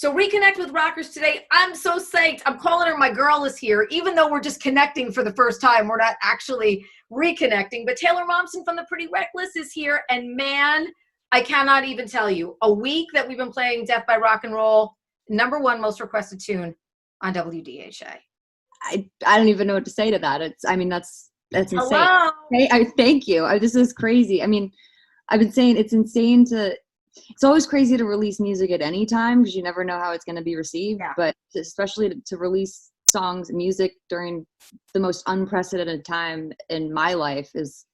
So Reconnect with Rockers today. I'm so psyched. I'm calling her my girl is here, even though we're just connecting for the first time. We're not actually reconnecting. But Taylor Momsen from the Pretty Reckless is here. And man, I cannot even tell you, a week that we've been playing Death by Rock and Roll, #1 most requested tune on WDHA. I don't even know what to say to that. That's insane. Hello. Hey, thank you. This is crazy. I mean, I've been saying it's insane it's always crazy to release music at any time because you never know how it's going to be received. Yeah. But especially to release music during the most unprecedented time in my life is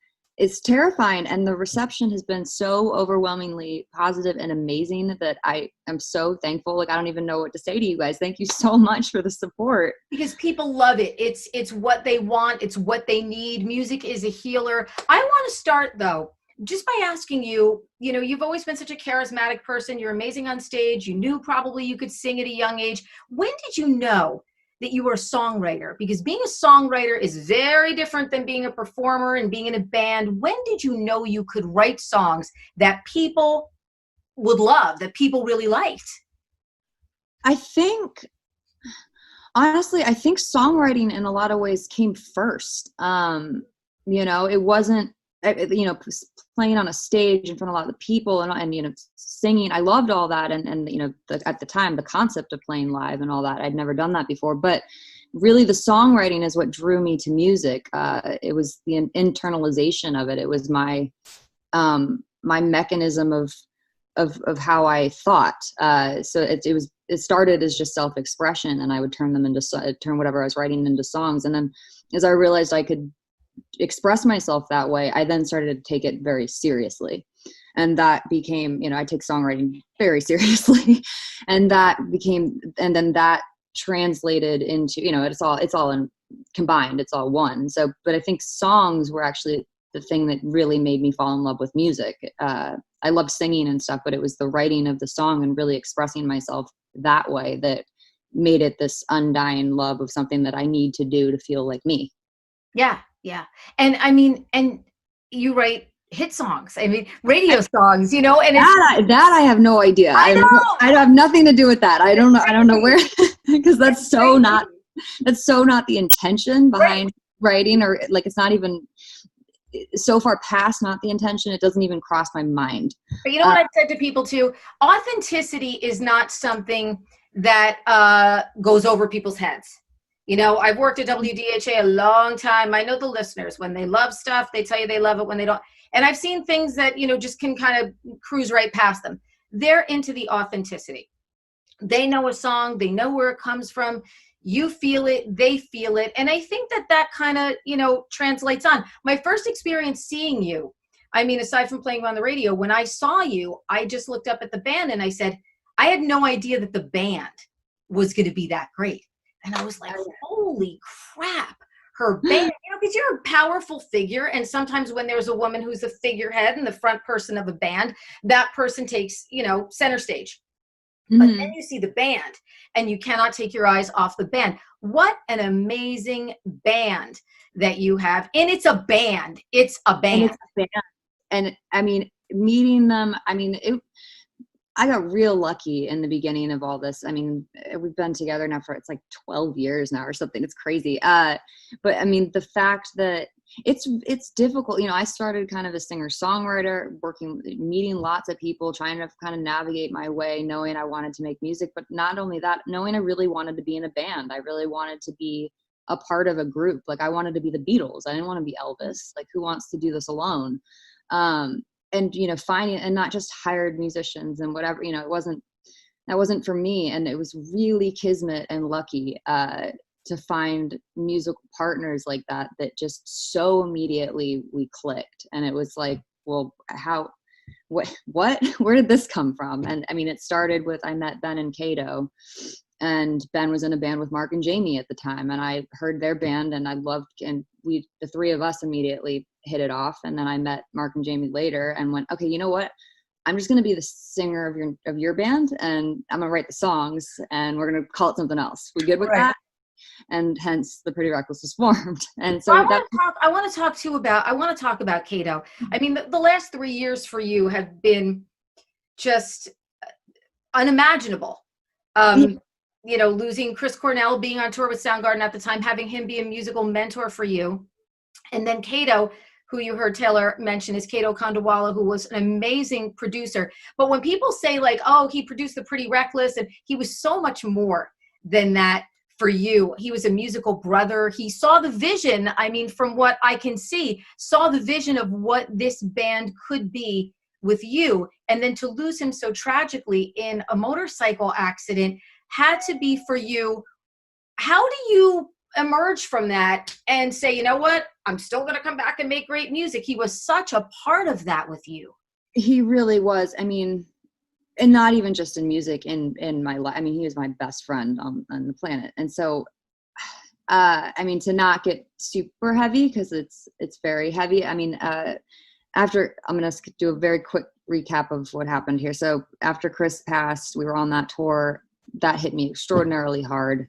terrifying. And the reception has been so overwhelmingly positive and amazing that I am so thankful. Like, I don't even know what to say to you guys. Thank you so much for the support. Because people love it. It's what they want. It's what they need. Music is a healer. I want to start though, just by asking you, you've always been such a charismatic person. You're amazing on stage. You knew probably you could sing at a young age. When did you know that you were a songwriter? Because being a songwriter is very different than being a performer and being in a band. When did you know you could write songs that people would love, that people really liked? Honestly, I think songwriting in a lot of ways came first. It wasn't, playing on a stage in front of a lot of the people and singing. I loved all that. And at the time, the concept of playing live and all that, I'd never done that before, but really the songwriting is what drew me to music. It was the internalization of it. It was my mechanism of how I thought. So it started as just self-expression, and I would turn whatever I was writing into songs. And then as I realized I could express myself that way, I then started to take it very seriously. And that became, I take songwriting very seriously. And then that translated into, it's all combined, it's all one. So, but I think songs were actually the thing that really made me fall in love with music. I loved singing and stuff, but it was the writing of the song and really expressing myself that way that made it this undying love of something that I need to do to feel like me. Yeah. Yeah. And and you write hit songs, radio songs, and that I have no idea. I have nothing to do with that. I don't know where, because that's so not the intention behind writing, or like, it's not even so far past not the intention. It doesn't even cross my mind. But you know what I've said to people too? Authenticity is not something that goes over people's heads. I've worked at WDHA a long time. I know the listeners, when they love stuff, they tell you they love it. When they don't, and I've seen things that, just can kind of cruise right past them. They're into the authenticity. They know a song, they know where it comes from. You feel it, they feel it. And I think that kind of, translates on. My first experience seeing you, aside from playing on the radio, when I saw you, I just looked up at the band and I said, I had no idea that the band was going to be that great. And I was like, holy crap, her band, because you're a powerful figure. And sometimes when there's a woman who's a figurehead and the front person of a band, that person takes, center stage. Mm-hmm. But then you see the band and you cannot take your eyes off the band. What an amazing band that you have. And it's a band. It's a band. And meeting them, I got real lucky in the beginning of all this. We've been together now for, it's like 12 years now or something. It's crazy. But the fact that it's difficult, I started kind of a singer-songwriter, meeting lots of people, trying to kind of navigate my way, knowing I wanted to make music, but not only that, knowing I really wanted to be in a band. I really wanted to be a part of a group. Like, I wanted to be the Beatles. I didn't want to be Elvis. Like, who wants to do this alone? And, finding, and not just hired musicians and whatever, that wasn't for me. And it was really kismet and lucky, to find musical partners like that just so immediately we clicked. And it was like, well, what, where did this come from? And it started with, I met Ben and Cato, and Ben was in a band with Mark and Jamie at the time. And I heard their band and I loved, and the three of us immediately hit it off. And then I met Mark and Jamie later and went, okay, you know what? I'm just going to be the singer of your band, and I'm going to write the songs, and we're going to call it something else. We good with that? And hence the Pretty Reckless was formed. And so I want to talk about Cato. The last 3 years for you have been just unimaginable. You know, losing Chris Cornell, being on tour with Soundgarden at the time, having him be a musical mentor for you. And then Kato, who you heard Taylor mention, is Kato Kandawala, who was an amazing producer. But when people say like, oh, he produced The Pretty Reckless, and he was so much more than that for you. He was a musical brother. He saw the vision. I mean, from what I can see, saw the vision of what this band could be with you. And then to lose him so tragically in a motorcycle accident had to be for you. How do you emerge from that and say, you know what, I'm still going to come back and make great music? He was such a part of that with you. He really was. I mean, and not even just in music, in my life. I mean, he was my best friend on the planet. And so, I mean, to not get super heavy, because it's very heavy. I mean, after, I'm going to do a very quick recap of what happened here. So after Chris passed, we were on that tour. That hit me extraordinarily hard.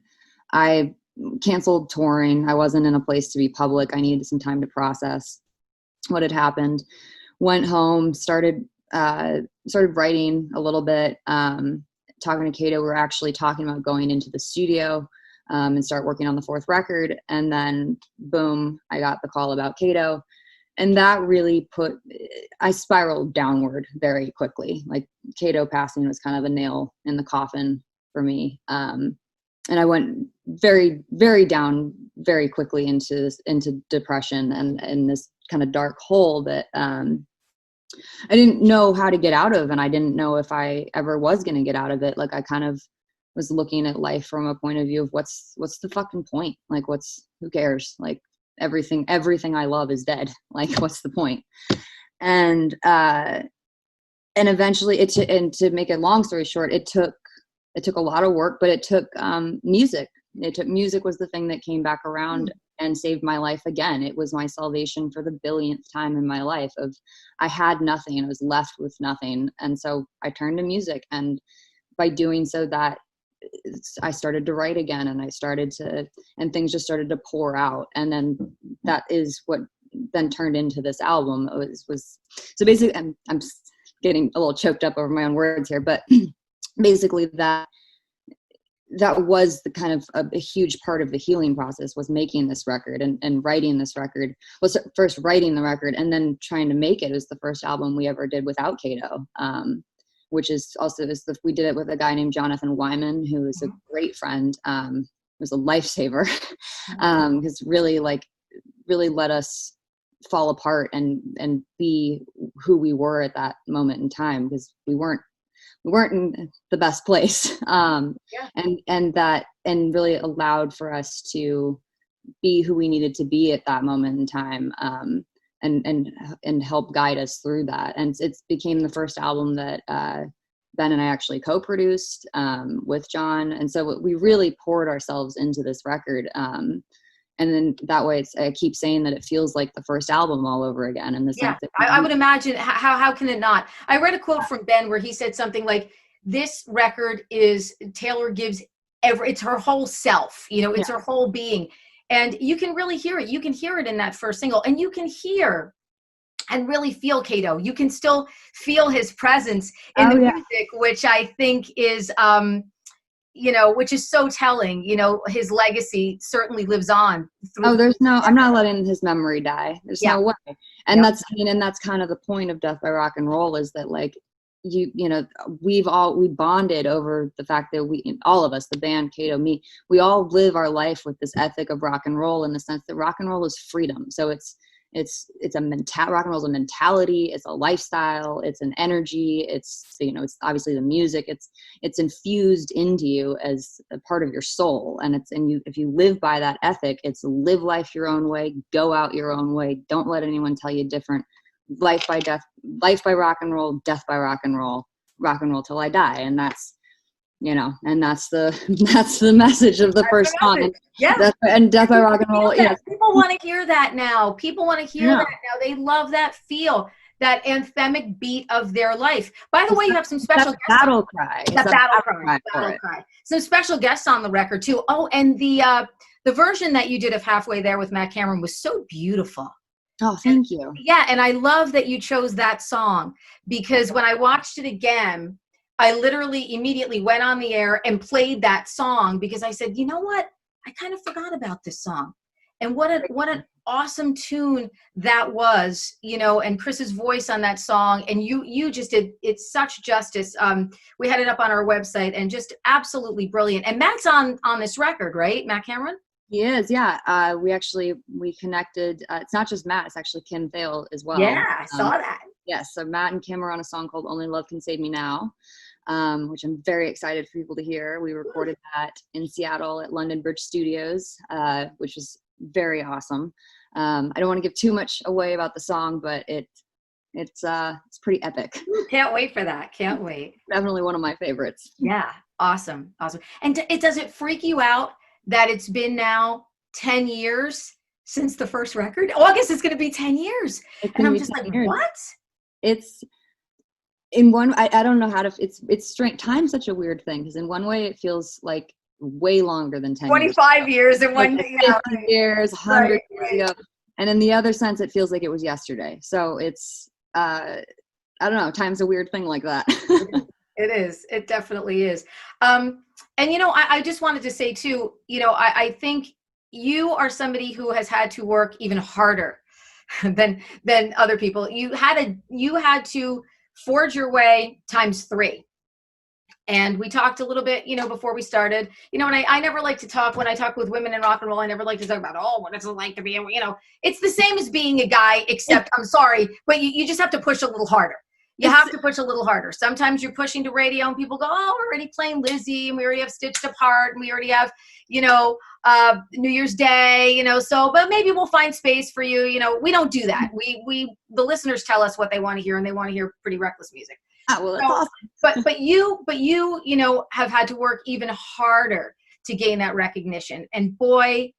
I canceled touring. I wasn't in a place to be public. I needed some time to process what had happened. Went home, started writing a little bit, talking to Kato. We were actually talking about going into the studio and start working on the fourth record. And then boom, I got the call about Kato. And that really I spiraled downward very quickly. Like Kato passing was kind of a nail in the coffin for me. And I went very, very down very quickly into depression and this kind of dark hole that I didn't know how to get out of, and I didn't know if I ever was going to get out of it. Like I kind of was looking at life from a point of view of what's the fucking point? Like who cares? Like everything I love is dead. Like what's the point? And eventually and to make a long story short, it took a lot of work, but it took music. Music was the thing that came back around and saved my life again. It was my salvation for the billionth time in my life. I had nothing and I was left with nothing. And so I turned to music, and by doing so I started to write again, and things just started to pour out. And then that is what then turned into this album. So basically I'm getting a little choked up over my own words here, but basically that was the kind of a huge part of the healing process, was making this record and writing this record. Was first writing the record and then trying to make it. It was the first album we ever did without Kato, which is also, we did it with a guy named Jonathan Wyman, who is a great friend, was a lifesaver, because really let us fall apart and be who we were at that moment in time, because we weren't in the best place. And really allowed for us to be who we needed to be at that moment in time, and help guide us through that. And it became the first album that Ben and I actually co-produced with John. And so we really poured ourselves into this record. And then that way I keep saying that it feels like the first album all over again. And I would imagine. How can it not? I read a quote from Ben where he said something like, this record is Taylor gives it's her whole self, it's her whole being. And you can really hear it. You can hear it in that first single, and you can hear and really feel Kato. You can still feel his presence in the music, which I think is, which is so telling. His legacy certainly lives on. I'm not letting his memory die. There's no way. And that's kind of the point of Death by Rock and Roll, is that like, we bonded over the fact that all of us, the band, Kato, me, we all live our life with this ethic of rock and roll, in the sense that rock and roll is freedom. So rock and roll is a mentality, it's a lifestyle, it's an energy, it's obviously the music, it's infused into you as a part of your soul. And if you live by that ethic, it's live life your own way, go out your own way, don't let anyone tell you different. Life by rock and roll, death by rock and roll till I die. And that's the message of the first song. And Death by Rock and Roll. People want to hear that now. People want to hear that now. They love that feel, that anthemic beat of their life. By the way, you have some special guests. Battle cry. Battle cry. Some special guests on the record too. Oh, and the version that you did of Halfway There with Matt Cameron was so beautiful. Oh, thank you. Yeah, and I love that you chose that song, because when I watched it again, I literally immediately went on the air and played that song because I said, you know what? I kind of forgot about this song. And what an awesome tune that was, you know, and Chris's voice on that song. And you just did it such justice. We had it up on our website and just absolutely brilliant. And Matt's on this record, right? Matt Cameron? He is, yeah. We connected. It's not just Matt, it's actually Kim Thale as well. Yeah, I saw that. Yes, so Matt and Kim are on a song called Only Love Can Save Me Now, which I'm very excited for people to hear. We recorded that in Seattle at London Bridge Studios, which was very awesome. I don't want to give too much away about the song, but it's pretty epic. Can't wait for that. Can't wait. Definitely one of my favorites. Yeah, awesome. And does it freak you out that it's been now 10 years since the first record? August is going to be 10 years. And I'm just like, years. What? It's in one, I don't know how to, it's strange. Time's such a weird thing because in one way it feels like way longer than 10 25 years in one day. 50 years, 100 years ago. And in the other sense, it feels like it was yesterday. So it's, I don't know, time's a weird thing like that. It is. It definitely is. And, you know, I just wanted to say too, you know, I think you are somebody who has had to work even harder than other people. You had to forge your way times 3. And we talked a little bit, you know, before we started, you know, and I never like to talk when I talk with women in rock and roll. I never like to talk about, oh, what is it like to be, you know, it's the same as being a guy, except I'm sorry, but you just have to push a little harder. You have to push a little harder. Sometimes you're pushing to radio and people go, oh, we're already playing Lizzie and we already have Stitched Apart and we already have, you know, New Year's Day, you know, so, but maybe we'll find space for you. You know, we don't do that. The listeners tell us what they want to hear and they want to hear pretty reckless music. Oh, well, that's awesome. But you know, have had to work even harder to gain that recognition. And boy,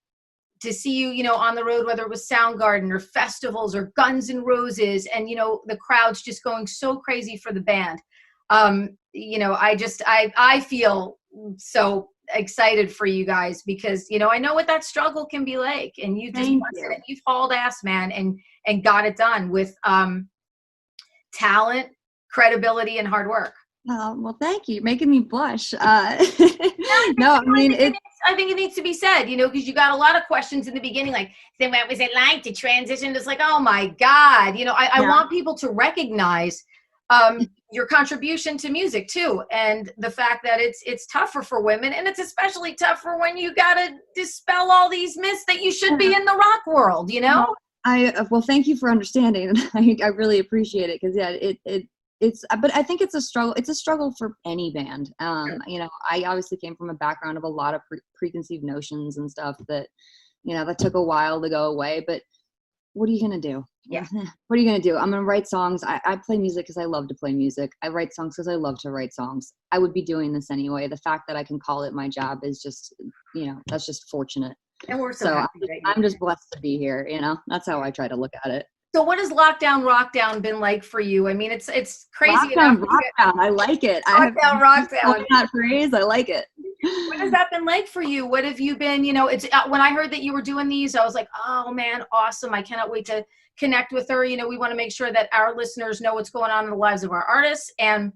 to see you, you know, on the road, whether it was Soundgarden or festivals or Guns N' Roses, and, you know, the crowd's just going so crazy for the band. You know, I feel so excited for you guys because, you know, I know what that struggle can be like, and you've hauled ass, man, and got it done with talent, credibility, and hard work. Oh, well, thank you. You're making me blush. No, I mean, I think it needs to be said, you know, because you got a lot of questions in the beginning, like, then what was it like to transition? It's like, oh my God, you know, I want people to recognize your contribution to music too. And the fact that it's tougher for women, and it's especially tougher when you got to dispel all these myths that you should be in the rock world, you know? Well, thank you for understanding. I really appreciate it. Cause yeah, but I think it's a struggle. It's a struggle for any band. You know, I obviously came from a background of a lot of preconceived notions and stuff that, you know, that took a while to go away, but what are you going to do? Yeah. What are you going to do? I'm going to write songs. I play music because I love to play music. I write songs because I love to write songs. I would be doing this anyway. The fact that I can call it my job is just, you know, that's just fortunate. And we're so happy I'm just blessed to be here. You know, that's how I try to look at it. So what has Lockdown Rockdown been like for you? I mean, it's crazy. Rockdown. I like it. Rockdown. That phrase, I like it. What has that been like for you? What have you been, you know, it's when I heard that you were doing these, I was like, oh man, awesome. I cannot wait to connect with her. You know, we want to make sure that our listeners know what's going on in the lives of our artists, and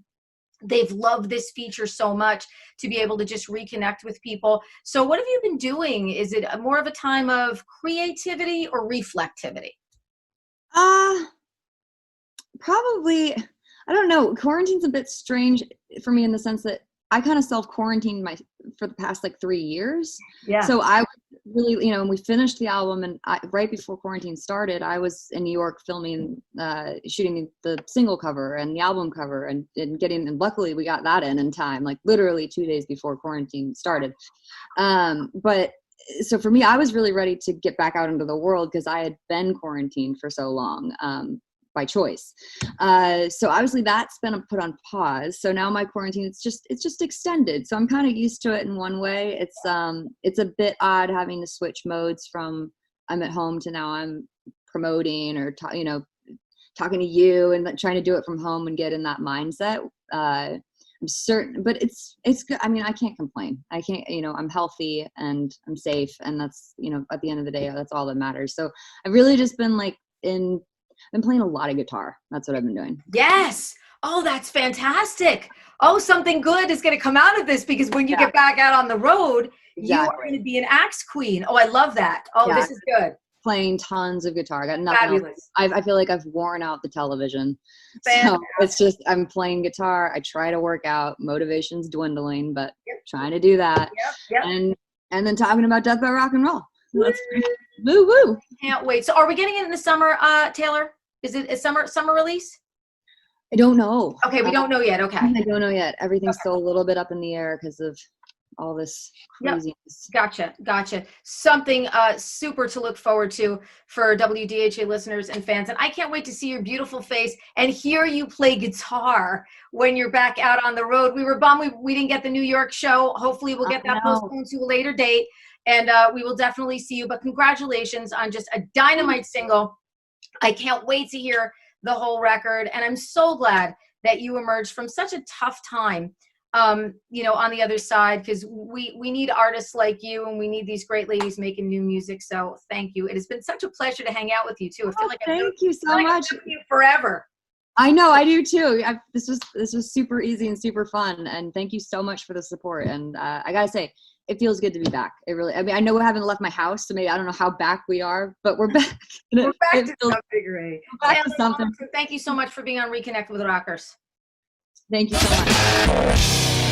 they've loved this feature so much to be able to just reconnect with people. So what have you been doing? Is it more of a time of creativity or reflectivity? Probably, I don't know. Quarantine's a bit strange for me in the sense that I kind of self-quarantined for the past like 3 years. Yeah. So I was really, you know, when we finished the album and right before quarantine started, I was in New York filming, shooting the single cover and the album cover and luckily we got that in time, like literally 2 days before quarantine started. But so for me, I was really ready to get back out into the world because I had been quarantined for so long, by choice. So obviously that's been put on pause. So now my quarantine, it's just extended. So I'm kind of used to it in one way. It's a bit odd having to switch modes from I'm at home to now I'm promoting or you know, talking to you and trying to do it from home and get in that mindset. I'm certain, but it's good. I mean, I can't complain. I can't, you know, I'm healthy and I'm safe, and that's, you know, at the end of the day, that's all that matters. So I've really just been been playing a lot of guitar. That's what I've been doing. Yes. Oh, that's fantastic. Oh, something good is going to come out of this, because when you get back out on the road, you are going to be an axe queen. Oh, I love that. Oh, this is good. Playing tons of guitar. I got nothing else. I feel like I've worn out the television. Fantastic. So it's just, I'm playing guitar. I try to work out. Motivation's dwindling, but trying to do that. And then talking about Death by Rock and Roll. That's great. Woo woo. Can't wait. So are we getting it in the summer, Taylor? Is it a summer release? I don't know. Okay, we don't know yet. Okay. I don't know yet. Everything's still a little bit up in the air because of all this craziness. Gotcha. Something super to look forward to for WDHA listeners and fans. And I can't wait to see your beautiful face and hear you play guitar when you're back out on the road. We were bummed we didn't get the New York show. Hopefully we'll get that postponed to a later date, and we will definitely see you. But congratulations on just a dynamite single. I can't wait to hear the whole record. And I'm so glad that you emerged from such a tough time, on the other side, because we need artists like you, and we need these great ladies making new music. So thank you. It has been such a pleasure to hang out with you too. I feel like thank you so much. I've known you forever. I know, I do too. This was super easy and super fun, and thank you so much for the support. And I gotta say, it feels good to be back. It really, I mean, I know we haven't left my house, so maybe I don't know how back we are, but we're back. We're back to something great. Back to something. Thank you so much for being on Reconnect with Rockers. Thank you so much.